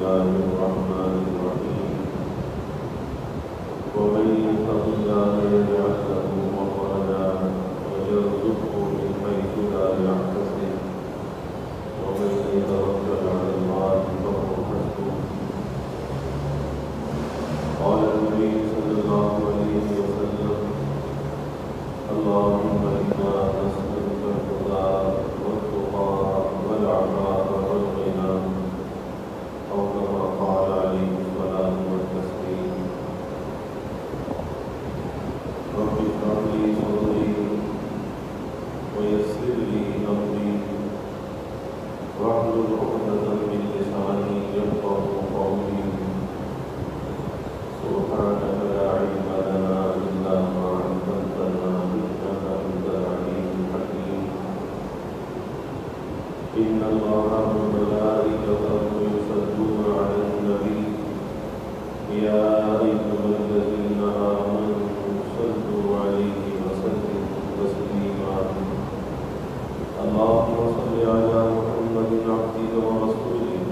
الله الرحمن الرحيم ومن يتق الله يجعل له مخرجا ويرزقه من حيث لا يحتسب ومن يتوكل على الله فهو حسبه قال النبي صلى الله عليه وسلم اللهم إنا نسألك الهدى والتقى والعفاف والغنى أو كما قال عليه الصلاة والتسليم رب اشرح لي صدري ويسر لي أمري واحلل عقدة من لساني يفقهوا قولي سبحانك لا علم لنا إلا ما علمتنا إنك أنت العليم الحكيم إن الله وملائكته يصلون على النبي يا أيها الذين آمنوا صلوا عليه وسلموا تسليما اللهم صل على محمد عبدك ورسولك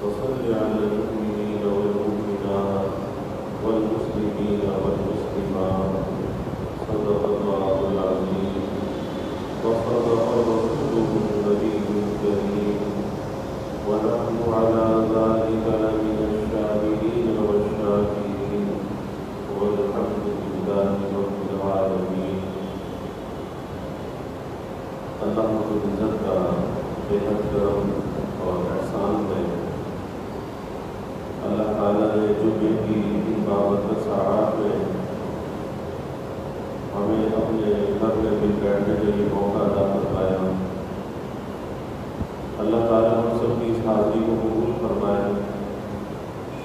وصل على المؤمنين والمؤمنات والمسلمين والمسلمات صدق الله العظيم وصدق رسوله النبي الكريم ونحن على ذلك لمن الشاهدين والشاكرين والحمد لله رب العالمين اللہ رب العزت کا بے حد کرم اور احسان ہے اللہ تعالیٰ نے جمعے کی ان بابرکت ساعات میں ہمیں اپنے گھر میں مل بیٹھنے کے لیے موقع عطا فرمایا اللہ تعالیٰ ہم سب کی اس حاضری کو قبول فرمائے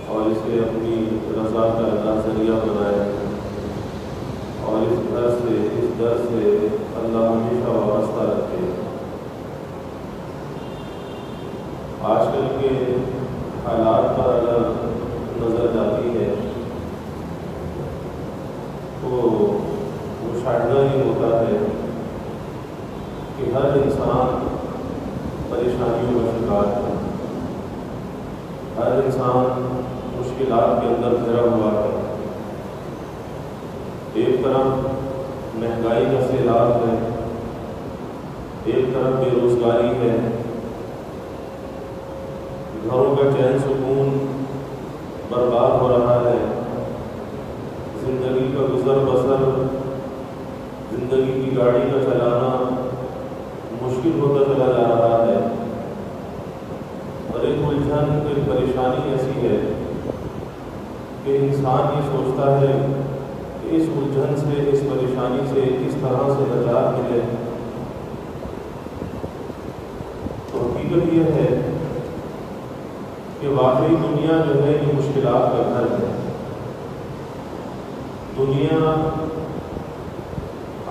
اور اسے اپنی رضا کا اللہ ذریعہ بنائے اور اس در سے اللہ ہمیشہ وابستہ رکھے آج کل کے حالات پر اگر نظر جاتی ہے تو مشاہدہ یہ ہوتا ہے کہ ہر انسان پریشانیوں کا شکار ہے، ہر انسان مشکلات کے اندر گھرا ہوا ہے۔ ایک طرف مہنگائی کا سیلاب ہے، ایک طرف بے روزگاری ہے، گھروں کا چین سکون برباد ہو رہا ہے، زندگی کا گزر بسر، زندگی کی گاڑی کا چلانا مشکل ہوتا چلا جا رہا ہے، اور ایک الجھن، ایک پریشانی ایسی ہے کہ انسان یہ سوچتا ہے کہ اس الجھن سے، اس پریشانی سے کس طرح سے نجات ملے۔ تو حقیقت یہ ہے کہ واقعی دنیا جو ہے یہ مشکلات کا گھر ہے۔ دنیا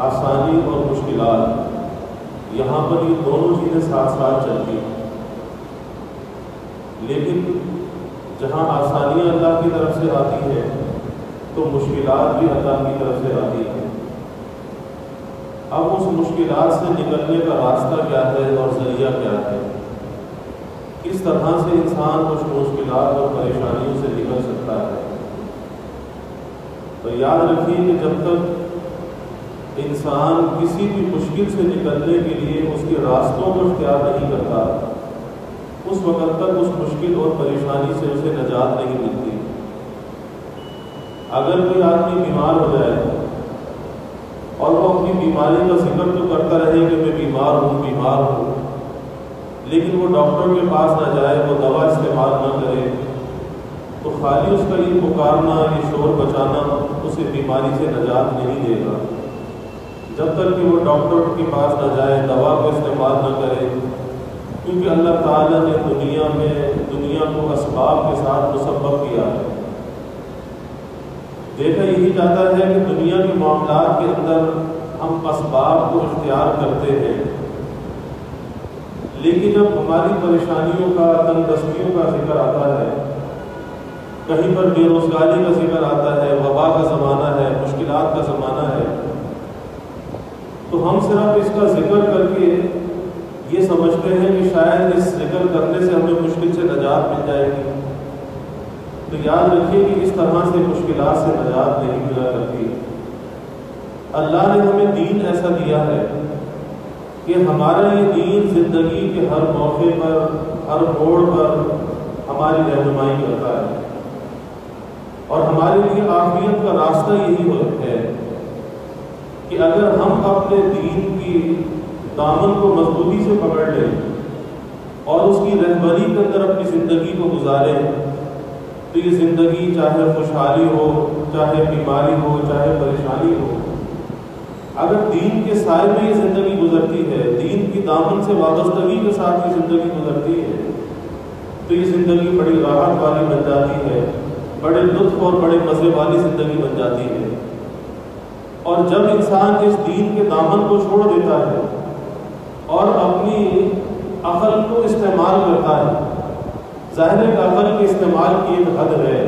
آسانی اور مشکلات، یہاں پر یہ دونوں چیزیں ساتھ ساتھ چلتی ہیں، لیکن جہاں آسانیاں اللہ کی طرف سے آتی ہیں تو مشکلات بھی اللہ کی طرف سے آتی ہیں۔ اب اس مشکلات سے نکلنے کا راستہ کیا ہے اور ذریعہ کیا ہے، کس طرح سے انسان کچھ مشکلات اور پریشانیوں سے نکل سکتا ہے۔ تو یاد رکھیے کہ جب تک انسان کسی بھی مشکل سے نکلنے کے لیے اس کے راستوں کو اختیار نہیں کرتا، اس وقت تک اس مشکل اور پریشانی سے اسے نجات نہیں ملتی۔ اگر کوئی آدمی بیمار ہو جائے اور وہ اپنی بیماری کا ذکر تو کرتا رہے کہ میں بیمار ہوں، لیکن وہ ڈاکٹر کے پاس نہ جائے، وہ دوا استعمال نہ کرے، تو خالی اس کا یہ پکارنا، یہ شور بچانا اسے بیماری سے نجات نہیں دے گا۔ جب تک کہ وہ ڈاکٹر کے پاس نہ جائے، دوا کو استعمال نہ کرے، کیونکہ اللہ تعالیٰ نے دنیا کو اسباب کے ساتھ مسبب کیا ہے۔ دیکھا یہی جاتا ہے کہ دنیا کے معاملات کے اندر ہم اسباب کو اختیار کرتے ہیں، لیکن جب ہماری پریشانیوں کا، تنگ دستیوں کا ذکر آتا ہے، کہیں پر بے روزگاری کا ذکر آتا ہے، وبا کا زمانہ ہے، مشکلات کا زمانہ ہے، تو ہم صرف اس کا ذکر کر کے یہ سمجھتے ہیں کہ شاید اس ذکر کرنے سے ہمیں مشکل سے نجات مل جائے گی، تو یاد رکھیے کہ اس طرح سے مشکلات سے نجات نہیں ملا کرتی۔ اللہ نے ہمیں دین ایسا دیا ہے کہ ہمارا یہ دین زندگی کے ہر موقع پر، ہر موڑ پر ہماری رہنمائی کرتا ہے، اور ہمارے لیے عافیت کا راستہ یہی ہے کہ اگر ہم اپنے دین کی دامن کو مضبوطی سے پکڑ لیں اور اس کی رہبری کے اندر اپنی زندگی کو گزاریں، تو یہ زندگی چاہے خوشحالی ہو، چاہے بیماری ہو، چاہے پریشانی ہو، اگر دین کے سائے میں یہ زندگی گزرتی ہے، دین کی دامن سے وابستگی کے ساتھ یہ زندگی گزرتی ہے، تو یہ زندگی بڑی راحت والی بن جاتی ہے، بڑے لطف اور بڑے مزے والی زندگی بن جاتی ہے۔ اور جب انسان اس دین کے دامن کو چھوڑ دیتا ہے اور اپنی عقل کو استعمال کرتا ہے، ظاہر ہے کہ عقل کے استعمال کی ایک حد ہے،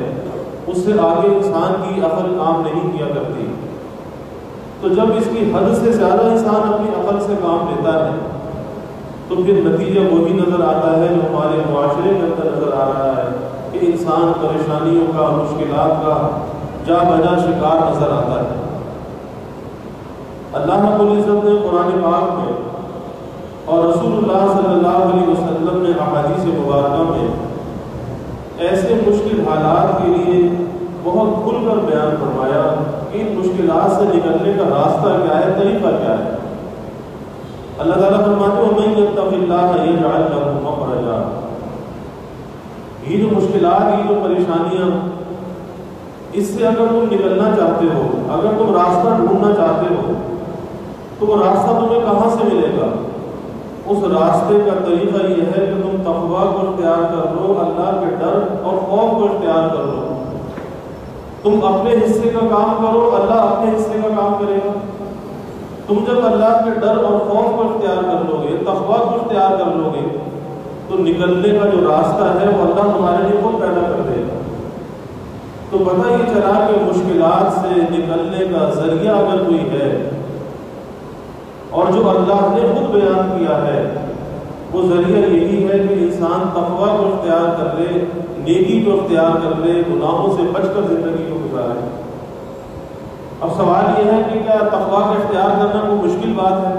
اس سے آگے انسان کی عقل کام نہیں کیا کرتی، تو جب اس کی حد سے زیادہ انسان اپنی عقل سے کام لیتا ہے تو پھر نتیجہ وہی نظر آتا ہے جو ہمارے معاشرے کے اندر نظر آ رہا ہے کہ انسان پریشانیوں کا، مشکلات کا جا بجا شکار نظر آتا ہے۔ اللہ رب العزت نے قرآن پاک میں اور رسول اللہ صلی اللہ علیہ وسلم نے احادیث مبارکہ میں ایسے مشکل حالات کے لیے بہت کھل کر بیان فرمایا کہ ان مشکلات سے نکلنے کا راستہ کیا ہے، طریقہ کیا ہے۔ اللہ تعالیٰ فرماتے ہیں وَمَن يَتَّقِ اللَّهَ يَجْعَلْ لَهُ مَخْرَجًا، یہ جو مشکلات، یہ جو پریشانیاں، اس سے اگر تم نکلنا چاہتے ہو، اگر تم راستہ ڈھونڈنا چاہتے ہو، تو وہ راستہ تمہیں کہاں سے ملے گا؟ اس راستے کا طریقہ یہ ہے کہ تم تقویٰ کو اختیار کر لو، اللہ کے ڈر اور خوف کو اختیار کر لو۔ تم اپنے حصے کا کام کرو، اللہ اپنے حصے کا کام کرے گا۔ تم جب اللہ کے ڈر اور خوف کو اختیار کر لو گے، تقویٰ کو اختیار کر لو گے، تو نکلنے کا جو راستہ ہے وہ اللہ تمہارے لیے خود پیدا کر دے گا۔ تو پتہ یہ چلا کہ مشکلات سے نکلنے کا ذریعہ اگر کوئی ہے اور جو اللہ نے خود بیان کیا ہے، وہ ذریعہ یہی ہے کہ انسان تقویٰ کو اختیار کر لے، نیکی کو اختیار کر لے، گناہوں سے بچ کر زندگی کو گزارے۔ اب سوال یہ ہے کہ کیا تقویٰ کا اختیار کرنا کوئی مشکل بات ہے؟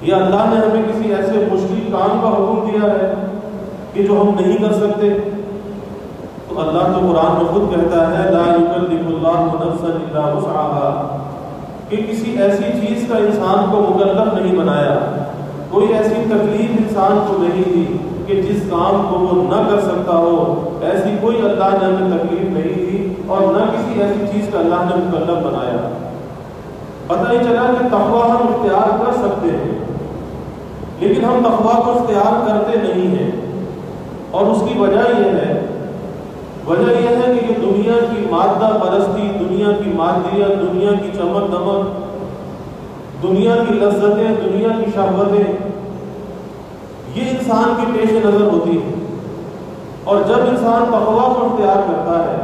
یا اللہ نے ہمیں کسی ایسے مشکل کام کا حکم دیا ہے کہ جو ہم نہیں کر سکتے؟ تو اللہ تو قرآن میں خود کہتا ہے لا یکلف اللہ نفسا الا وسعها، کہ کسی ایسی چیز کا انسان کو مکلف نہیں بنایا، کوئی ایسی تکلیف انسان کو نہیں دی کہ جس کام کو وہ نہ کر سکتا ہو، ایسی کوئی اللہ نے ہمیں تکلیف نہیں دی، اور نہ کسی ایسی چیز کا اللہ نے مکلف بنایا۔ پتہ ہی چلا کہ تقویٰ ہم اختیار کر سکتے ہیں، لیکن ہم تقویٰ کو اختیار کرتے نہیں ہیں، اور اس کی وجہ یہ ہے کہ یہ دنیا کی مادہ پرستی، دنیا کی مادیت، دنیا کی چمک دمک، دنیا کی لذتیں، دنیا کی شہوتیں، یہ انسان کی پیش نظر ہوتی ہے، اور جب انسان تقویٰ کو اختیار کرتا ہے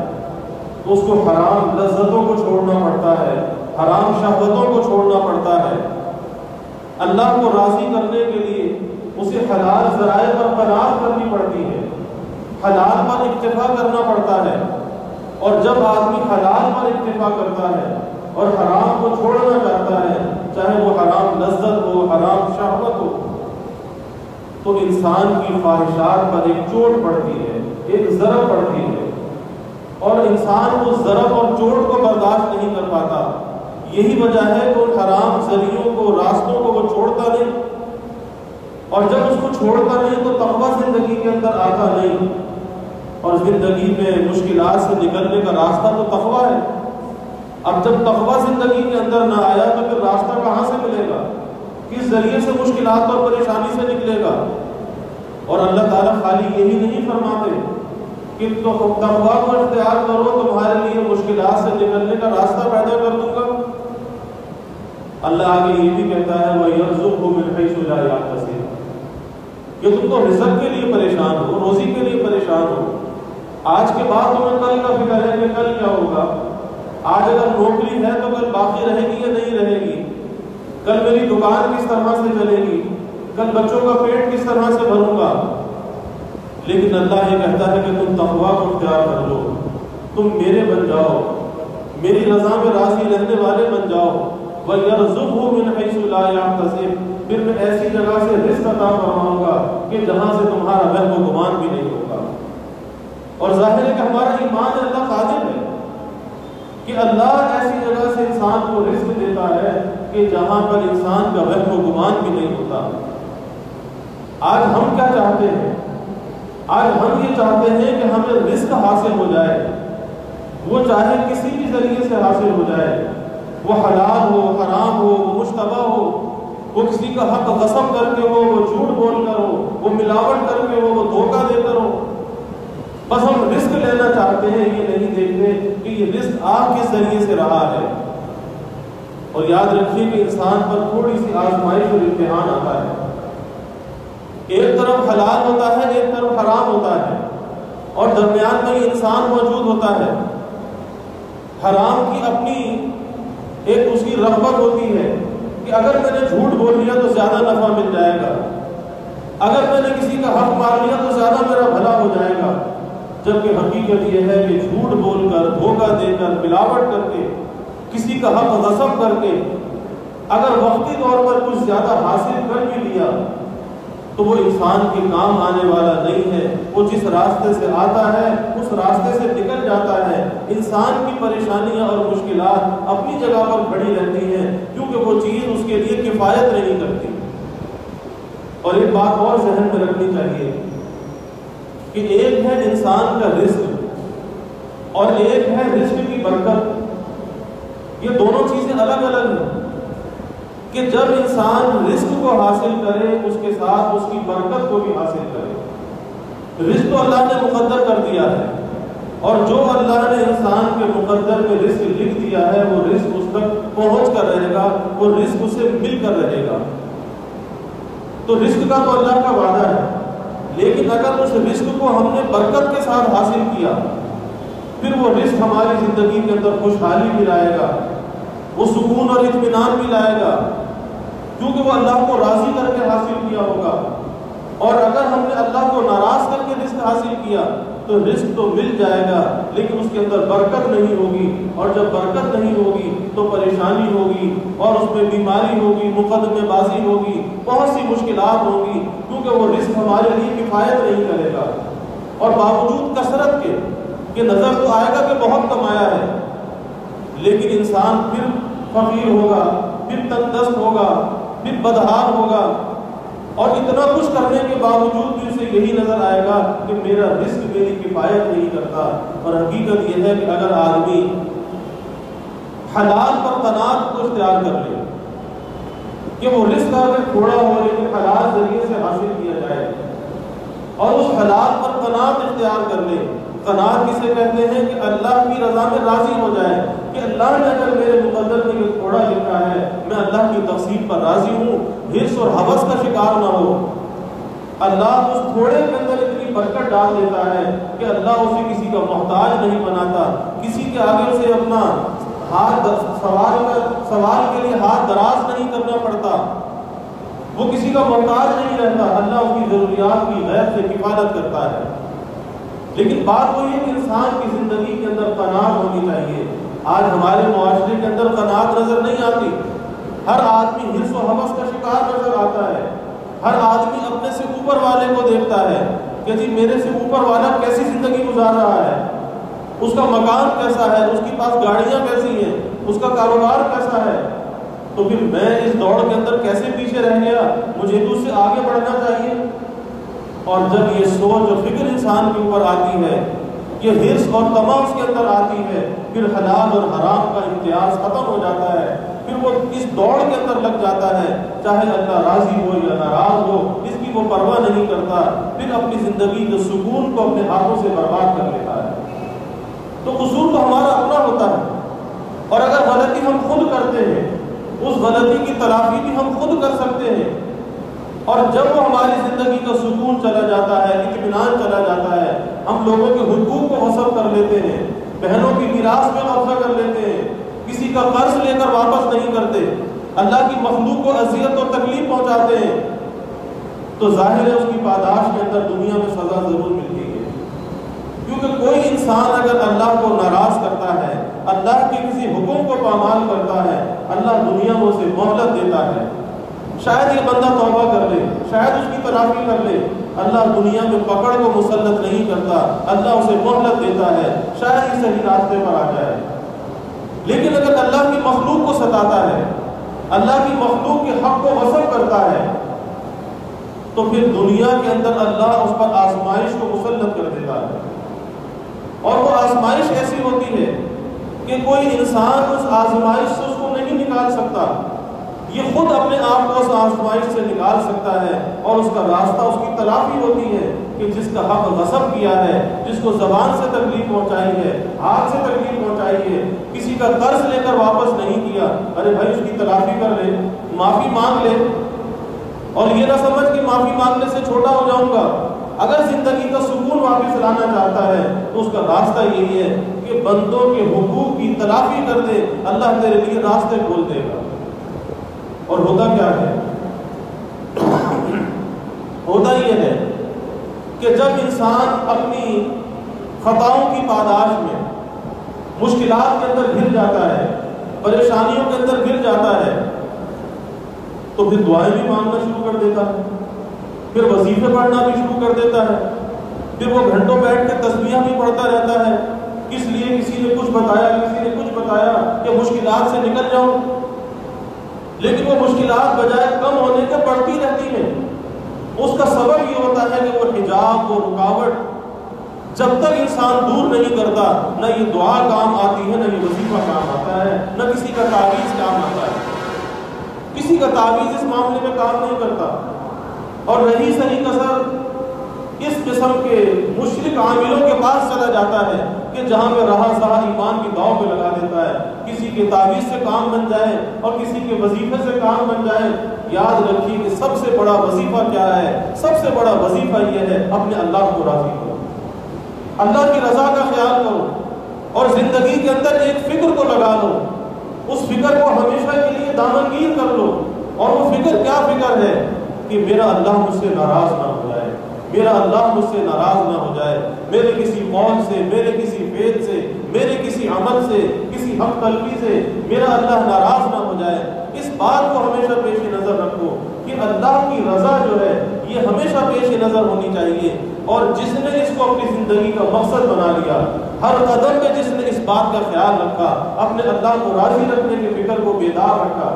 تو اس کو حرام لذتوں کو چھوڑنا پڑتا ہے، حرام شہوتوں کو چھوڑنا پڑتا ہے۔ اللہ کو راضی کرنے کے لیے اسے حلال ذرائع پر قناعت کرنی پڑتی ہے، حلال پر اکتفا کرنا پڑتا ہے، اور جب آدمی حلال پر اکتفا کرتا ہے اور حرام کو چھوڑنا چاہتا ہے، چاہے وہ حرام لذت ہو، حرام شہوت ہو، تو انسان کی خواہشات پر ایک چوٹ پڑتی ہے، ایک ضرب پڑتی ہے، اور انسان اس ضرب اور چوٹ کو برداشت نہیں کر پاتا۔ یہی وجہ ہے کہ ان حرام ذریعوں کو، راستوں کو وہ چھوڑتا نہیں، اور جب اس کو چھوڑتا نہیں تو تقویٰ زندگی کے اندر آتا نہیں، اور زندگی میں مشکلات سے نکلنے کا راستہ تو تقویٰ ہے۔ اب جب تقویٰ زندگی کے اندر نہ آیا تو پھر راستہ کہاں سے ملے گا؟ کس ذریعے سے مشکلات اور پریشانی سے نکلے گا؟ اور اللہ تعالیٰ خالی یہی نہیں فرماتے کہ تقویٰ کو اختیار کرو، تمہارے لیے مشکلات سے نکلنے کا راستہ پیدا کر دوں گا۔ اللہ آگے یہ بھی کہتا ہے وَيَرْزُقْهُ مِنْ حَيْثُ لَا يَحْتَسِبُ، کہ تم تو رزق کے لیے پریشان ہو، روزی کے لیے پریشان ہو، آج کے بعد تمہیں کل کا فکر ہے کہ کل کیا ہوگا، آج اگر نوکری ہے تو کل باقی رہے گی یا نہیں رہے گی، کل میری دکان کس طرح سے چلے گی، کل بچوں کا پیٹ کس طرح سے بھروں گا۔ لیکن اللہ یہ کہتا ہے کہ تم تقویٰ کو اختیار کر لو، تم میرے بن جاؤ، میری رضا میں راضی رہنے والے بن جاؤ۔ وَيَرْزُقْهُ مِنْ حَيْثُ لَا يَحْتَسِبُ، پھر میں ایسی جگہ سے رزق عطا فرماؤں گا کہ جہاں سے تمہارا وہم و گمان بھی نہیں ہوگا۔ اور ظاہر ہے کہ ہمارا ایمان اللہ قادر ہے کہ اللہ ایسی جگہ سے انسان کو رزق دیتا ہے کہ جہاں پر انسان کا وہم و گمان بھی نہیں ہوتا۔ آج ہم کیا چاہتے ہیں؟ آج ہم یہ چاہتے ہیں کہ ہمیں رزق حاصل ہو جائے، وہ چاہے کسی بھی ذریعے سے حاصل ہو جائے، وہ حلال ہو، حرام ہو، وہ مشتبہ ہو، وہ کسی کا حق غصب کر کے ہو، وہ جھوٹ بول کر ہو، وہ ملاوٹ کر کے ہو، وہ دھوکہ دے کر ہو۔ بس ہم رزق لینا چاہتے ہیں، یہ نہیں دیکھتے کہ یہ رزق آپ کس ذریعے سے رہا ہے۔ اور یاد رکھیے کہ انسان پر تھوڑی سی آزمائش اور امتحان آتا ہے، ایک طرف حلال ہوتا ہے، ایک طرف حرام ہوتا ہے، اور درمیان میں یہ انسان موجود ہوتا ہے۔ حرام کی اپنی ایک اس کی رغبت ہوتی ہے کہ اگر میں نے جھوٹ بول لیا تو زیادہ نفع مل جائے گا، اگر میں نے کسی کا حق مار لیا تو زیادہ میرا بھلا ہو جائے گا، جبکہ حقیقت یہ ہے کہ جھوٹ بول کر، دھوکہ دے کر، ملاوٹ کر کے، کسی کا حق غصب کر کے اگر وقتی طور پر کچھ زیادہ حاصل کر بھی لیا تو وہ انسان کے کام آنے والا نہیں ہے۔ وہ جس راستے سے آتا ہے اس راستے سے نکل جاتا ہے۔ انسان کی پریشانیاں اور مشکلات اپنی جگہ پر کھڑی رہتی ہیں کیونکہ وہ چیز اس کے لیے کفایت نہیں کرتی۔ اور ایک بات اور ذہن میں رکھنی چاہیے کہ ایک ہے انسان کا رزق اور ایک ہے رزق کی برکت۔ یہ دونوں چیزیں الگ الگ ہیں کہ جب انسان رزق کو حاصل کرے اس کے ساتھ اس کی برکت کو بھی حاصل کرے۔ رزق تو اللہ نے مقدر کر دیا ہے، اور جو اللہ نے انسان کے مقدر میں رزق لکھ دیا ہے وہ رزق اس تک پہنچ کر رہے گا، وہ رزق اسے مل کر رہے گا۔ تو رزق کا تو اللہ کا وعدہ ہے، لیکن اگر اس رزق کو ہم نے برکت کے ساتھ حاصل کیا پھر وہ رزق ہماری زندگی کے اندر خوشحالی بھی لائے گا، وہ سکون اور اطمینان بھی لائے گا، کیونکہ وہ اللہ کو راضی کر کے حاصل کیا ہوگا۔ اور اگر ہم نے اللہ کو ناراض کر کے رزق حاصل کیا تو رزق تو مل جائے گا لیکن اس کے اندر برکت نہیں ہوگی، اور جب برکت نہیں ہوگی تو پریشانی ہوگی، اور اس میں بیماری ہوگی، مقدمے بازی ہوگی، بہت سی مشکلات ہوگی، کیونکہ وہ رزق ہمارے لیے کفایت نہیں کرے گا۔ اور باوجود کثرت کے کہ نظر تو آئے گا کہ بہت کمایا ہے، لیکن انسان پھر فقیر ہوگا، پھر تنگ دست ہوگا، پھر بدحال ہوگا، اور اتنا کچھ کرنے کے باوجود بھی اسے یہی نظر آئے گا کہ میرا رزق میری کفایت نہیں کرتا۔ اور حقیقت یہ ہے کہ اگر آدمی حلال پر قناعت کو اختیار کر لے کہ وہ رزق اگر تھوڑا ہو لیکن حلال ذریعے سے حاصل کیا جائے، اور اس حلال پر قناعت اختیار کر لے۔ قناعت کسے کہتے ہیں کہ اللہ کی رضا میں راضی ہو جائے کہ اللہ نے اگر میرے مقدر میں یہ تھوڑا لکھا ہے میں اللہ کی تقسیم پر راضی ہوں، حرص اور ہوس کا شکار نہ ہو۔ اللہ اس تھوڑے کے اندر اتنی برکت ڈال دیتا ہے کہ اللہ اسے کسی کا محتاج نہیں بناتا، کسی کے آگے اسے اپنا ہاتھ سوال کے لیے ہاتھ دراز نہیں کرنا پڑتا، وہ کسی کا محتاج نہیں رہتا، اللہ اس کی ضروریات کی غیب سے کفالت کرتا ہے۔ لیکن بات وہ یہ کہ انسان کی زندگی کے اندر قناعت ہونی چاہیے۔ آج ہمارے معاشرے کے اندر قناعت نظر نہیں آتی، ہر آدمی حرص و ہوس کا شکار نظر آتا ہے، ہر آدمی اپنے سے اوپر والے کو دیکھتا ہے کہ جی میرے سے اوپر والا کیسی زندگی گزار رہا ہے، اس کا مکان کیسا ہے، اس کے پاس گاڑیاں کیسی ہیں، اس کا کاروبار کیسا ہے، تو پھر میں اس دوڑ کے اندر کیسے پیچھے رہ گیا، مجھے تو اس سے آگے بڑھنا چاہیے۔ اور جب یہ سوچ اور فکر انسان کے اوپر آتی ہے، یہ حرص اور طمع اس کے اندر آتی ہے، پھر حلال اور حرام کا امتیاز ختم ہو جاتا ہے، پھر وہ اس دوڑ کے اندر لگ جاتا ہے، چاہے اللہ راضی ہو یا ناراض ہو اس کی وہ پرواہ نہیں کرتا، پھر اپنی زندگی کے سکون کو اپنے ہاتھوں سے برباد کر لیتا ہے۔ تو قصور تو ہمارا اپنا ہوتا ہے، اور اگر غلطی ہم خود کرتے ہیں اس غلطی کی تلافی بھی ہم خود کر سکتے ہیں۔ اور جب وہ ہماری زندگی کا سکون چلا جاتا ہے، اطمینان چلا جاتا ہے، ہم لوگوں کے حقوق کو غصب کر لیتے ہیں، بہنوں کی میراث میں قبضہ کر لیتے ہیں، کسی کا قرض لے کر واپس نہیں کرتے، اللہ کی مخلوق کو اذیت اور تکلیف پہنچاتے ہیں، تو ظاہر ہے اس کی پاداش کے اندر دنیا میں سزا ضرور ملتی ہے، کیونکہ کوئی انسان اگر اللہ کو ناراض کرتا ہے، اللہ کے کسی حکم کو پامال کرتا ہے، اللہ دنیا میں اسے مہلت دیتا ہے، شاید یہ بندہ توبہ کر لے، شاید اس کی تلافی کر لے، اللہ دنیا میں پکڑ کو مسلط نہیں کرتا، اللہ اسے مہلت دیتا ہے، شاید یہ صحیح راستے پر آ جائے۔ لیکن اگر اللہ کی مخلوق کو ستاتا ہے، اللہ کی مخلوق کے حق کو غصب کرتا ہے، تو پھر دنیا کے اندر اللہ اس پر آزمائش کو مسلط کر دیتا ہے، اور وہ آزمائش ایسی ہوتی ہے کہ کوئی انسان اس آزمائش سے اس کو نہیں نکال سکتا، یہ خود اپنے آپ کو اس آزمائش سے نکال سکتا ہے، اور اس کا راستہ اس کی تلافی ہوتی ہے کہ جس کا حق غصب کیا ہے، جس کو زبان سے تکلیف پہنچائی ہے، ہاتھ سے تکلیف پہنچائی ہے، کسی کا قرض لے کر واپس نہیں کیا، ارے بھائی اس کی تلافی کر لے، معافی مانگ لے، اور یہ نہ سمجھ کہ معافی مانگنے سے چھوٹا ہو جاؤں گا۔ اگر زندگی کا سکون واپس لانا چاہتا ہے تو اس کا راستہ یہی ہے کہ بندوں کے حقوق کی تلافی کر دے، اللہ تیرے لیے راستے کھول دے گا۔ اور ہوتا کیا ہے؟ ہوتا یہ ہے کہ جب انسان اپنی خطاؤں کی پاداش میں مشکلات کے اندر گر جاتا ہے، پریشانیوں کے اندر گر جاتا ہے، تو پھر دعائیں بھی مانگنا شروع کر دیتا ہے، پھر وظیفے پڑھنا بھی شروع کر دیتا ہے، پھر وہ گھنٹوں بیٹھ کے تسبیحاں بھی پڑھتا رہتا ہے، کس لیے؟ کسی نے کچھ بتایا، کسی نے کچھ بتایا کہ مشکلات سے نکل جاؤں، لیکن وہ مشکلات بجائے کم ہونے کے بڑھتی رہتی ہیں۔ اس کا سبب یہ ہوتا ہے کہ وہ حجاب، وہ رکاوٹ جب تک انسان دور نہیں کرتا، نہ یہ دعا کام آتی ہے، نہ یہ وظیفہ کام آتا ہے، نہ کسی کا تعویذ کام آتا ہے۔ کسی کا تعویذ اس معاملے میں کام نہیں کرتا، اور رہی صحیح کسر اس قسم کے مشرک عاملوں کے پاس چلا جاتا ہے کہ جہاں پہ رہا سہا ایمان کی داؤ پہ لگا دیتا ہے، کسی کے تعویذ سے کام بن جائے اور کسی کے وظیفے سے کام بن جائے۔ یاد رکھیے کہ سب سے بڑا وظیفہ کیا ہے؟ سب سے بڑا وظیفہ یہ ہے اپنے اللہ کو راضی کرو، اللہ کی رضا کا خیال کرو، اور زندگی کے اندر ایک فکر کو لگا لو، اس فکر کو ہمیشہ کے لیے دامنگیر کر لو، اور وہ فکر کیا فکر ہے کہ میرا اللہ مجھ سے ناراض نہ ہو جائے، میرا اللہ مجھ سے ناراض نہ ہو جائے، میرے کسی قول سے، میرے کسی فعل سے، میرے کسی عمل سے، کسی حق طلبی سے میرا اللہ ناراض نہ ہو جائے۔ اس بات کو ہمیشہ پیش نظر رکھو کہ اللہ کی رضا جو ہے یہ ہمیشہ پیش نظر ہونی چاہیے، اور جس نے اس کو اپنی زندگی کا مقصد بنا لیا، ہر قدم پہ جس نے اس بات کا خیال رکھا، اپنے اللہ کو راضی رکھنے کی فکر کو بیدار رکھا،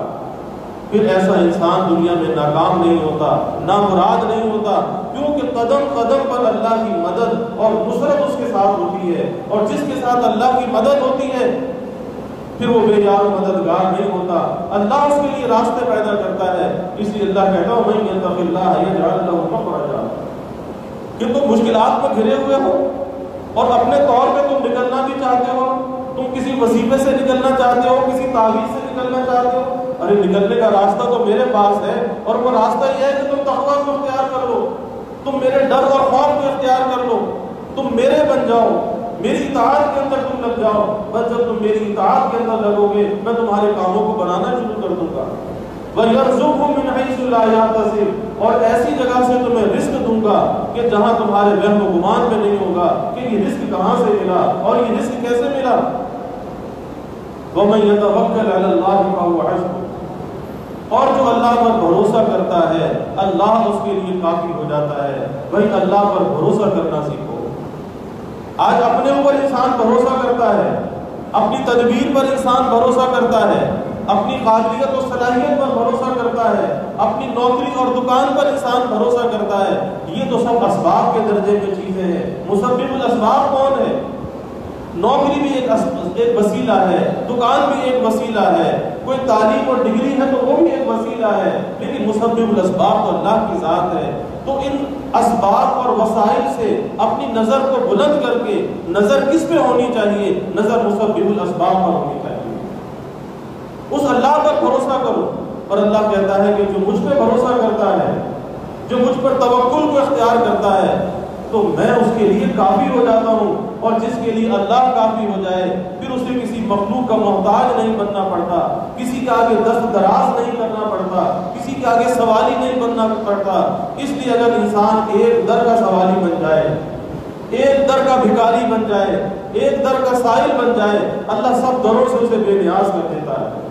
پھر ایسا انسان دنیا میں ناکام نہیں ہوتا، نامراد نہیں ہوتا، کیونکہ قدم قدم پر اللہ کی مدد اور نصرت اس کے ساتھ ہوتی ہے، اور جس کے ساتھ اللہ کی مدد ہوتی ہے پھر وہ بے یار مددگار نہیں ہوتا، اللہ اس کے لیے راستے پیدا کرتا ہے۔ اس لیے اللہ کہتا ہے من یتق اللہ یجعل لہ مخرجا، کہ تم مشکلات میں گھرے ہوئے ہو اور اپنے طور پہ تم نکلنا بھی چاہتے ہو، تم کسی وظیفے سے نکلنا چاہتے ہو، کسی تعویذ سے نکلنا چاہتے ہو، ارے نکلنے کا راستہ تو میرے پاس ہے، اور وہ راستہ یہ ہے کہ تم تقویٰ کو اختیار کر لو، تم میرے ڈر اور خوف کو اختیار کر لو، تم میرے بن جاؤ، میری اطاعت کے اندر تم لگ جاؤ۔ بس جب تم میری اطاعت کے اندر لگو گے میں تمہارے کاموں کو بنانا شروع کر دوں گا۔ وَيَرْزُقْهُ مِنْ حَيْثُ لَا يَحْتَسِبُ، اور ایسی جگہ سے تمہیں رزق دوں گا کہ جہاں تمہارے وہم و گمان میں نہیں ہوگا کہ یہ رزق کہاں سے ملا اور یہ رزق کیسے ملا۔ وَمَن يَتَوَكَّلْ عَلَى اللَّهِ فَهُوَ حَسْبُهُ، اور جو اللہ پر بھروسہ کرتا ہے اللہ اس کے لیے کافی ہو جاتا ہے۔ بھائی اللہ پر بھروسہ کرنا سیکھو۔ آج اپنے اوپر انسان بھروسہ کرتا ہے، اپنی تدبیر پر انسان بھروسہ کرتا ہے، اپنی قابلیت و صلاحیت پر بھروسہ کرتا ہے، اپنی نوکری اور دکان پر انسان بھروسہ کرتا ہے۔ یہ تو سب اسباب کے درجے میں چیزیں ہیں۔ مسبب الاسباب کون ہے؟ نوکری بھی ایک وسیلہ ہے، دکان بھی ایک وسیلہ ہے، کوئی تعلیم اور ڈگری ہے تو وہ بھی ایک وسیلہ ہے، لیکن مسبب الاسباب تو اللہ کی ذات ہے۔ تو ان اسباب اور وسائل سے اپنی نظر کو بلند کر کے نظر کس پہ ہونی چاہیے؟ نظر مسبب الاسباب پر ہونی چاہیے۔ اس اللہ پر بھروسہ کرو، اور اللہ کہتا ہے کہ جو مجھ پہ بھروسہ کرتا ہے، جو مجھ پر توکل کو اختیار کرتا ہے، تو میں اس کے لیے کافی ہو جاتا ہوں، اور جس کے لیے اللہ کافی ہو جائے پھر اسے کسی مخلوق کا محتاج نہیں بننا پڑتا، کسی کے آگے دست دراز نہیں کرنا پڑتا، کسی کے آگے سوالی نہیں بننا پڑتا۔ اس لیے اگر انسان ایک در کا سوالی بن جائے، ایک در کا بھکاری بن جائے، ایک در کا سائل بن جائے، اللہ سب دروں سے اسے بے نیاز کر دیتا ہے۔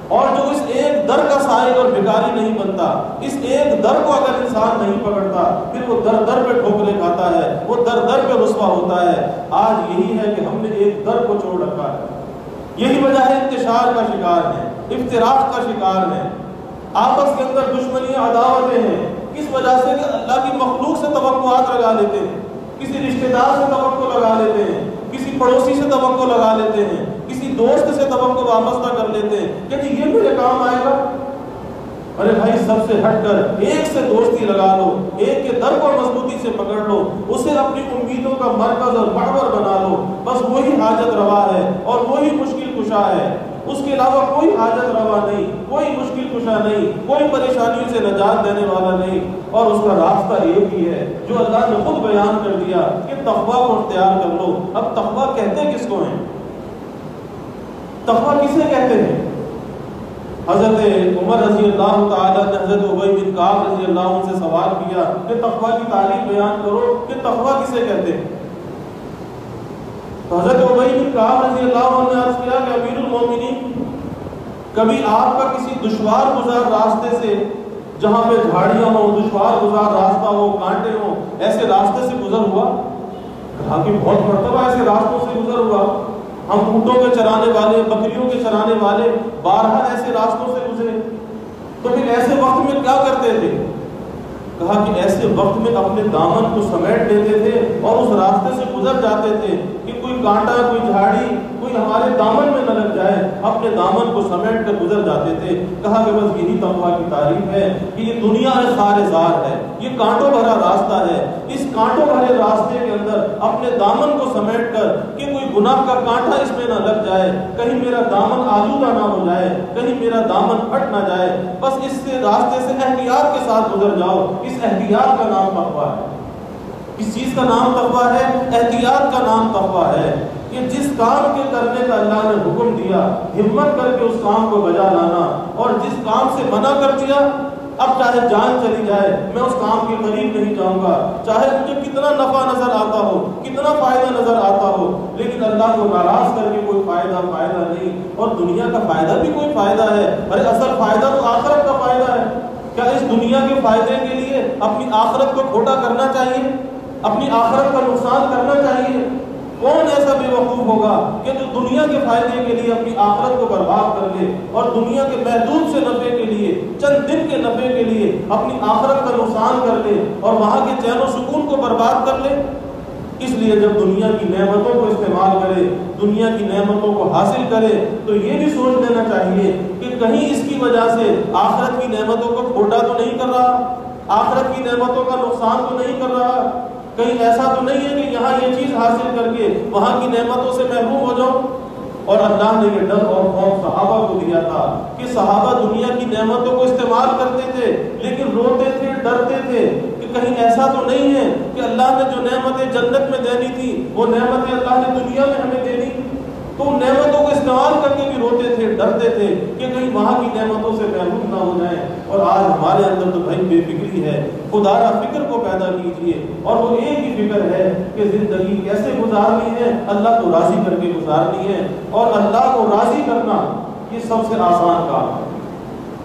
اور جو اس ایک در کا سائل اور بھکاری نہیں بنتا، اس ایک در کو اگر انسان نہیں پکڑتا، پھر وہ در در پہ ٹھوکریں کھاتا ہے، وہ در در پہ رسوا ہوتا ہے۔ آج یہی ہے کہ ہم نے ایک در کو چھوڑ رکھا ہے، یہی وجہ ہے انتشار کا شکار ہے، افتراق کا شکار ہے، آپس کے اندر دشمنیاں عداوتیں ہیں۔ کس وجہ سے کہ اللہ کی مخلوق سے توقعات لگا لیتے ہیں، کسی رشتہ دار سے توقع لگا لیتے ہیں، کسی پڑوسی سے توقع لگا لیتے ہیں، کسی دوست سے توقع وابستہ کر لیتے ہیں کہ جی یہ میرے کام آئے گا۔ ارے بھائی سب سے ہٹ کر ایک سے دوستی لگا لو، ایک کے در کو مضبوطی سے پکڑ لو، اسے اپنی امیدوں کا مرکز اور محور بنا لو، بس وہی حاجت روا ہے اور وہی مشکل کشا ہے، اس کے علاوہ کوئی حاجت روا نہیں، کوئی مشکل کشا نہیں، کوئی پریشانیوں سے نجات دینے والا نہیں، اور اس کا راستہ ایک ہی ہے جو اللہ نے خود بیان کر دیا کہ تقویٰ کو اختیار کر لو۔ اب تقویٰ کہتے کس کو ہیں؟ تقویٰ کسے کہتے ہیں؟ حضرت عمر رضی اللہ تعالیٰ نے حضرت ابی بن کعب رضی اللہ عنہ سے سوال کیا کہ تقویٰ کی تعریف بیان کرو کہ تقویٰ کسے کہتے ہیں؟ تو حضرت ابی بن کعب رضی اللہ عنہ نے عرض کیا کہ امیر المومنین، کبھی آپ کا کسی دشوار گزار راستے سے، جہاں پہ جھاڑیاں ہوں، دشوار گزار راستہ ہو، کانٹے ہوں، ایسے راستے سے گزر ہوا؟ کہا کہ بہت مرتبہ ایسے راستوں سے گزر ہوا، ہم اونٹوں کے چرانے والے، بکریوں کے چرانے والے بارہا ایسے راستوں سے گزرے۔ تو پھر ایسے وقت میں کیا کرتے تھے؟ کہا کہ ایسے وقت میں اپنے دامن کو سمیٹ لیتے تھے اور اس راستے سے گزر جاتے تھے کہ کوئی کانٹا، کوئی جھاڑی، کوئی ہمارے دامن میں نہ لگ جائے، اپنے دامن کو سمیٹ کر گزر جاتے تھے۔ کہا کہ بس یہی تقویٰ کی تعریف ہے کہ یہ دنیا ہے خارِ زار ہے، یہ کانٹوں بھرا راستہ ہے، اس کانٹوں بھرے راستے کے اندر اپنے دامن کو سمیٹ کر کہ کوئی گناہ کا کانٹا اس میں نہ لگ جائے، کہیں میرا دامن آلودہ نہ ہو جائے، کہیں میرا دامن پھٹ نہ جائے، بس اس سے راستے سے احتیاط کے ساتھ گزر جاؤ۔ اس احتیاط کا نام تقویٰ ہے۔ کس چیز کا نام تقویٰ ہے؟ احتیاط کا نام تقویٰ ہے کہ جس کام کے کرنے کا اللہ نے حکم دیا، ہمت کر کے اس کام کو بجا لانا، اور جس کام سے منع کر دیا، اب چاہے جان چلی جائے میں اس کام کے قریب نہیں جاؤں گا، چاہے مجھے کتنا نفع نظر آتا ہو، کتنا فائدہ نظر آتا ہو، لیکن اللہ کو ناراض کر کے کوئی فائدہ نہیں۔ اور دنیا کا فائدہ بھی کوئی فائدہ ہے، ارے اصل فائدہ تو آخرت کا فائدہ ہے۔ کیا اس دنیا کے فائدے کے لیے اپنی آخرت کو کھوٹا کرنا چاہیے؟ اپنی آخرت کا نقصان کرنا چاہیے؟ کون ایسا بے وقوف ہوگا کہ جو دنیا کے فائدے کے لیے اپنی آخرت کو برباد کر لے اور دنیا کے محدود سے نفع کے لیے، چند دن کے نفع کے لیے اپنی آخرت کا نقصان کر لے اور وہاں کے چین و سکون کو برباد کر لے؟ اس لیے جب دنیا کی نعمتوں کو استعمال کرے، دنیا کی نعمتوں کو حاصل کرے، تو یہ بھی سوچ لینا چاہیے کہ کہیں اس کی وجہ سے آخرت کی نعمتوں کو کھوٹا تو نہیں کر رہا، آخرت کی نعمتوں کا نقصان تو نہیں کر رہا، کہیں ایسا تو نہیں ہے کہ یہاں یہ چیز حاصل کر کے وہاں کی نعمتوں سے محروم ہو جاؤں۔ اور اللہ نے یہ ڈر اور خوف صحابہ کو دیا تھا کہ صحابہ دنیا کی نعمتوں کو استعمال کرتے تھے لیکن روتے تھے، ڈرتے تھے کہ کہیں ایسا تو نہیں ہے کہ اللہ نے جو نعمتیں جنت میں دینی تھی وہ نعمتیں اللہ نے دنیا میں ہمیں دینی، تو ان نعمتوں کو استعمال کر کے بھی روتے تھے، ڈرتے تھے کہ کہیں وہاں کی نعمتوں سے محروم نہ ہو جائیں۔ اور آج ہمارے اندر تو بھائی بے فکری ہے، خدا را فکر کو پیدا کیجئے، اور وہ ایک ہی فکر ہے کہ زندگی کیسے گزارنی ہے، اللہ کو راضی کر کے گزارنی ہے، اور اللہ کو راضی کرنا یہ سب سے آسان کام ہے۔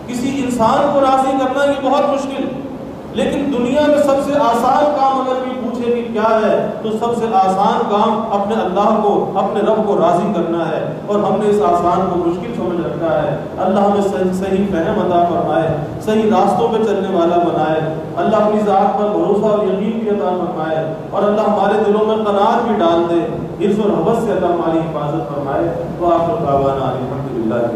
کسی انسان کو راضی کرنا یہ بہت مشکل، لیکن دنیا میں سب سے آسان کام اگر کوئی پوچھے کہ کیا ہے تو سب سے آسان کام اپنے اللہ کو، اپنے رب کو راضی کرنا ہے، اور ہم نے اس آسان کو مشکل سمجھ رکھا ہے۔ اللہ ہمیں صحیح فہم عطا فرمائے، صحیح راستوں پہ چلنے والا بنائے، اللہ اپنی ذات پر بھروسہ اور یقین بھی عطا فرمائے، اور اللہ ہمارے دلوں میں قناعت بھی ڈال دے، حرص اور حوث سے اللہ ہماری حفاظت فرمائے۔ وآخر دعوانا الحمدللہ۔